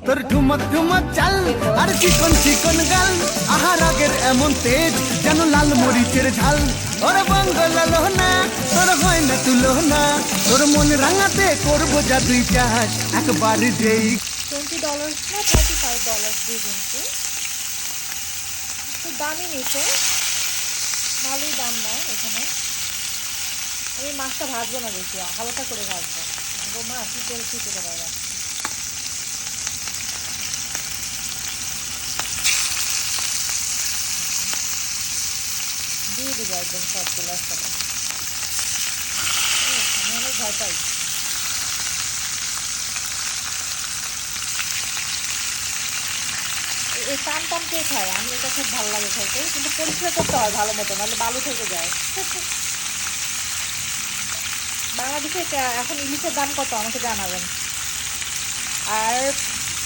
তোর ঠুমক ঠুমক চাল আর চিকন চিকন গাল, আহার আগের এমন তেজ যেন লাল মরিচের ঝাল। ওরে বঙ্গলালো না তোর হয় না তুলো না, তোর মন রাঙাতে করবো যা তুই চাস একবার যেই। $20 না $35 দিয়ে কিনছি, একটু দামই নিচ্ছে, ভালোই দাম নেয় এখানে। আমি মাছটা ভাজবো না, বেশি হালকা করে ভাজবো, মাছ তেল খেতে পারবে। দিয়ে দিব একদম সবগুলো একসাথে, আমি অনেক ভয় পাই। এই টান টান কে খায়, আমি এটা খুব ভালো লাগে খাইতে, কিন্তু পরিষ্কার করতে হয় ভালো মতো, নাহলে বালু থেকে যায়। বাংলাদেশে এখন ইলিশের দাম কত আমাকে জানাবেন। আর